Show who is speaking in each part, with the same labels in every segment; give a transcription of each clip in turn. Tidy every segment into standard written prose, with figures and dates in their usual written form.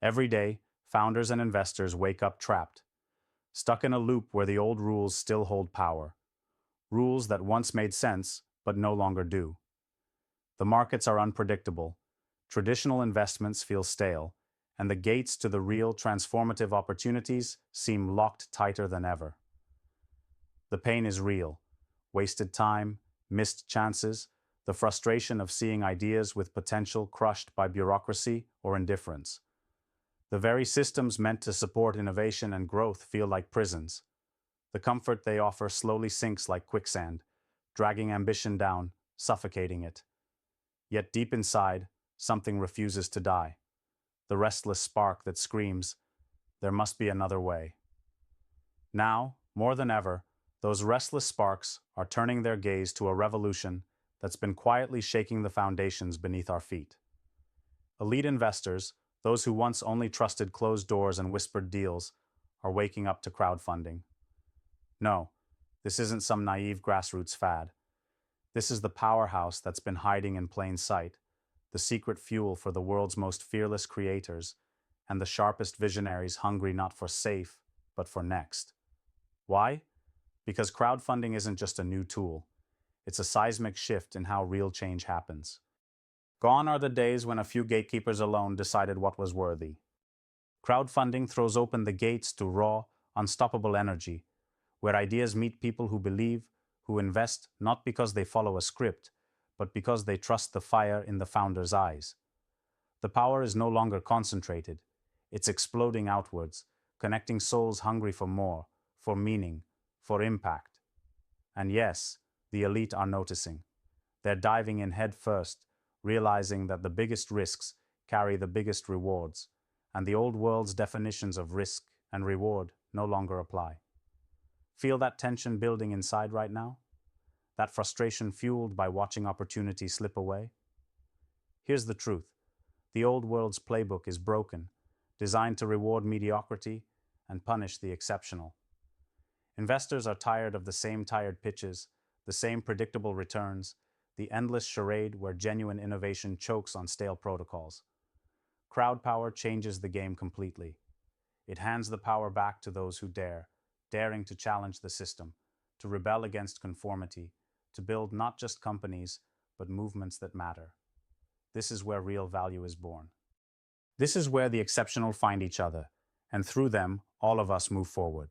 Speaker 1: Every day, founders and investors wake up trapped, stuck in a loop where the old rules still hold power. Rules that once made sense, but no longer do. The markets are unpredictable, traditional investments feel stale, and the gates to the real transformative opportunities seem locked tighter than ever. The pain is real. Wasted time, missed chances, the frustration of seeing ideas with potential crushed by bureaucracy or indifference. The very systems meant to support innovation and growth feel like prisons. The comfort they offer slowly sinks like quicksand, dragging ambition down, suffocating it. Yet deep inside, something refuses to die. The restless spark that screams, there must be another way. Now, more than ever, those restless sparks are turning their gaze to a revolution that's been quietly shaking the foundations beneath our feet. Elite investors, those who once only trusted closed doors and whispered deals, are waking up to crowdfunding. No, this isn't some naive grassroots fad. This is the powerhouse that's been hiding in plain sight, the secret fuel for the world's most fearless creators, and the sharpest visionaries hungry not for safe, but for next. Why? Because crowdfunding isn't just a new tool. It's a seismic shift in how real change happens. Gone are the days when a few gatekeepers alone decided what was worthy. Crowdfunding throws open the gates to raw, unstoppable energy, where ideas meet people who believe, who invest not because they follow a script, but because they trust the fire in the founder's eyes. The power is no longer concentrated. It's exploding outwards, connecting souls hungry for more, for meaning, for impact. And yes, the elite are noticing. They're diving in head first, realizing that the biggest risks carry the biggest rewards, and the old world's definitions of risk and reward no longer apply. Feel that tension building inside right now? That frustration fueled by watching opportunity slip away? Here's the truth. The old world's playbook is broken, designed to reward mediocrity and punish the exceptional. Investors are tired of the same tired pitches, the same predictable returns, the endless charade where genuine innovation chokes on stale protocols. Crowd power changes the game completely. It hands the power back to those who dare, daring to challenge the system, to rebel against conformity, to build not just companies, but movements that matter. This is where real value is born. This is where the exceptional find each other, and through them, all of us move forward.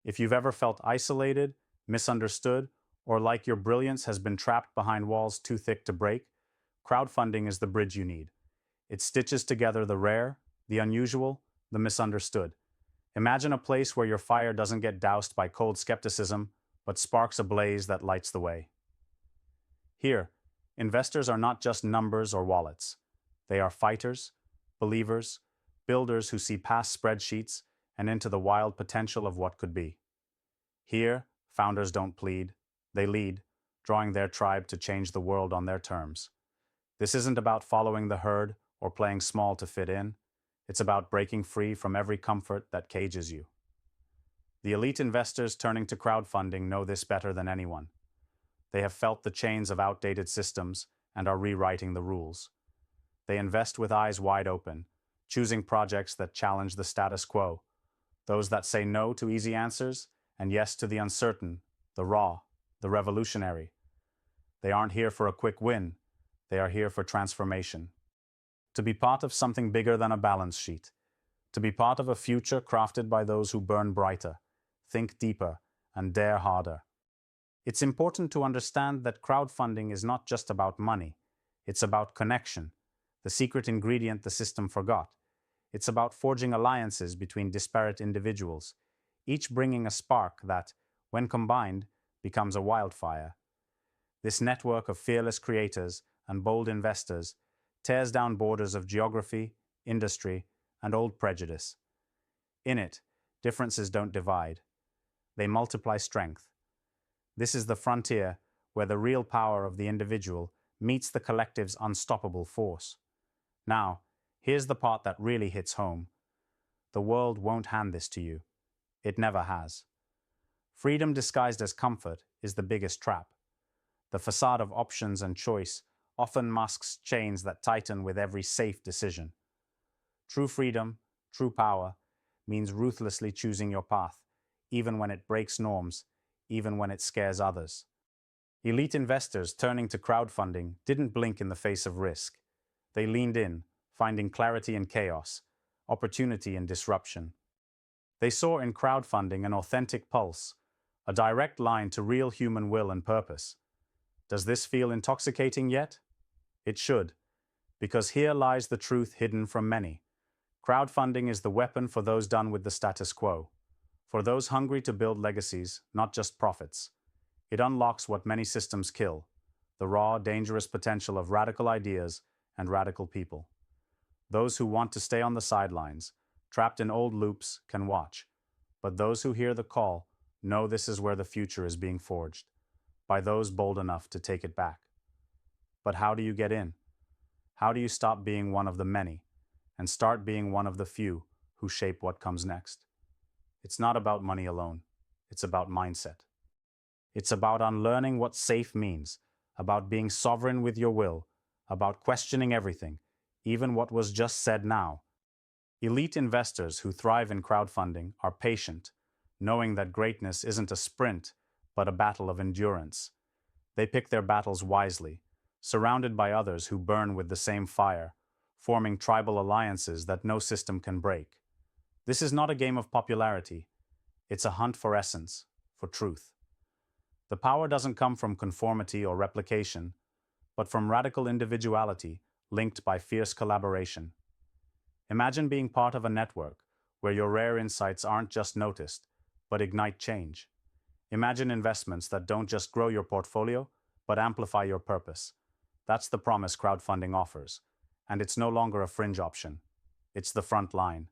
Speaker 1: If you've ever felt isolated, misunderstood, or like your brilliance has been trapped behind walls too thick to break, crowdfunding is the bridge you need. It stitches together the rare, the unusual, the misunderstood. Imagine a place where your fire doesn't get doused by cold skepticism, but sparks a blaze that lights the way. Here, investors are not just numbers or wallets. They are fighters, believers, builders who see past spreadsheets and into the wild potential of what could be. Here, founders don't plead, they lead, drawing their tribe to change the world on their terms. This isn't about following the herd or playing small to fit in. It's about breaking free from every comfort that cages you. The elite investors turning to crowdfunding know this better than anyone. They have felt the chains of outdated systems and are rewriting the rules. They invest with eyes wide open, choosing projects that challenge the status quo, those that say no to easy answers and yes to the uncertain, the raw, the revolutionary. They aren't here for a quick win. They are here for transformation. To be part of something bigger than a balance sheet. To be part of a future crafted by those who burn brighter, think deeper, and dare harder. It's important to understand that crowdfunding is not just about money. It's about connection, the secret ingredient the system forgot. It's about forging alliances between disparate individuals, each bringing a spark that, when combined, becomes a wildfire. This network of fearless creators and bold investors tears down borders of geography, industry, and old prejudice. In it, differences don't divide. They multiply strength. This is the frontier where the real power of the individual meets the collective's unstoppable force. Now, here's the part that really hits home. The world won't hand this to you. It never has. Freedom disguised as comfort is the biggest trap. The facade of options and choice often masks chains that tighten with every safe decision. True freedom, true power, means ruthlessly choosing your path, even when it breaks norms, even when it scares others. Elite investors turning to crowdfunding didn't blink in the face of risk. They leaned in, finding clarity in chaos, opportunity in disruption. They saw in crowdfunding an authentic pulse, a direct line to real human will and purpose. Does this feel intoxicating yet? It should, because here lies the truth hidden from many. Crowdfunding is the weapon for those done with the status quo, for those hungry to build legacies, not just profits. It unlocks what many systems kill, the raw, dangerous potential of radical ideas and radical people. Those who want to stay on the sidelines, trapped in old loops, can watch. But those who hear the call know this is where the future is being forged, by those bold enough to take it back. But how do you get in? How do you stop being one of the many and start being one of the few who shape what comes next? It's not about money alone. It's about mindset. It's about unlearning what safe means, about being sovereign with your will, about questioning everything, even what was just said now. Elite investors who thrive in crowdfunding are patient, knowing that greatness isn't a sprint, but a battle of endurance. They pick their battles wisely, surrounded by others who burn with the same fire, forming tribal alliances that no system can break. This is not a game of popularity. It's a hunt for essence, for truth. The power doesn't come from conformity or replication, but from radical individuality linked by fierce collaboration. Imagine being part of a network where your rare insights aren't just noticed, but ignite change. Imagine investments that don't just grow your portfolio, but amplify your purpose. That's the promise crowdfunding offers, and it's no longer a fringe option. It's the front line.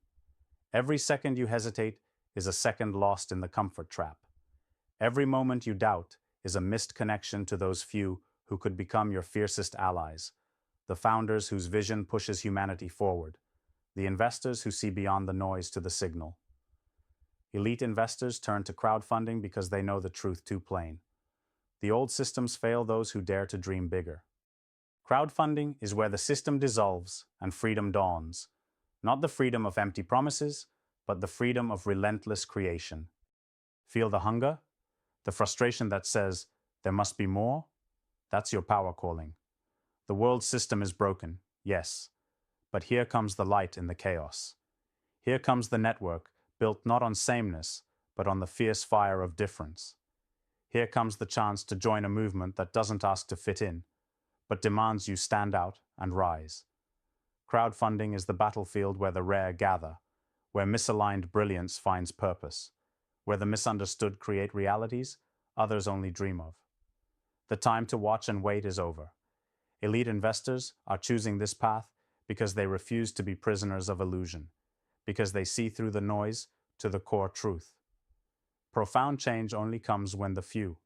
Speaker 1: Every second you hesitate is a second lost in the comfort trap. Every moment you doubt is a missed connection to those few who could become your fiercest allies, the founders whose vision pushes humanity forward, the investors who see beyond the noise to the signal. Elite investors turn to crowdfunding because they know the truth too plain. The old systems fail those who dare to dream bigger. Crowdfunding is where the system dissolves and freedom dawns, not the freedom of empty promises, but the freedom of relentless creation. Feel the hunger? The frustration that says, there must be more? That's your power calling. The world system is broken, yes, but here comes the light in the chaos. Here comes the network built not on sameness, but on the fierce fire of difference. Here comes the chance to join a movement that doesn't ask to fit in, but demands you stand out and rise. Crowdfunding is the battlefield where the rare gather, where misaligned brilliance finds purpose, where the misunderstood create realities others only dream of. The time to watch and wait is over. Elite investors are choosing this path because they refuse to be prisoners of illusion, because they see through the noise to the core truth. Profound change only comes when the few,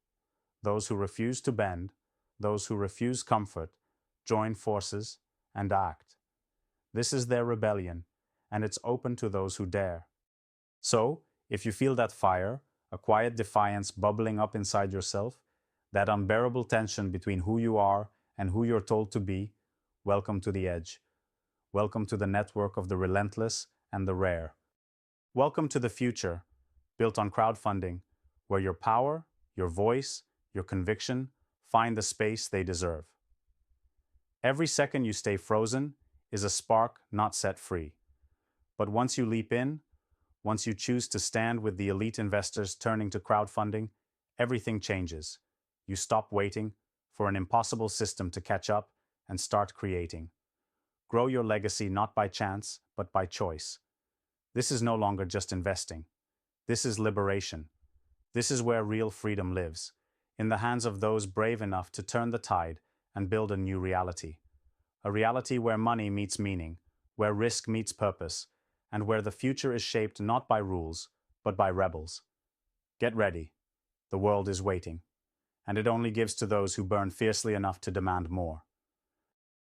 Speaker 1: those who refuse to bend, those who refuse comfort, join forces and act. This is their rebellion, and it's open to those who dare. So, if you feel that fire, a quiet defiance bubbling up inside yourself, that unbearable tension between who you are and who you're told to be, welcome to the edge. Welcome to the network of the relentless and the rare. Welcome to the future, built on crowdfunding, where your power, your voice, your conviction find the space they deserve. Every second you stay frozen is a spark not set free. But once you leap in, once you choose to stand with the elite investors turning to crowdfunding, everything changes. You stop waiting for an impossible system to catch up and start creating. Grow your legacy not by chance, but by choice. This is no longer just investing. This is liberation. This is where real freedom lives, in the hands of those brave enough to turn the tide and build a new reality. A reality where money meets meaning, where risk meets purpose, and where the future is shaped not by rules, but by rebels. Get ready. The world is waiting, and it only gives to those who burn fiercely enough to demand more.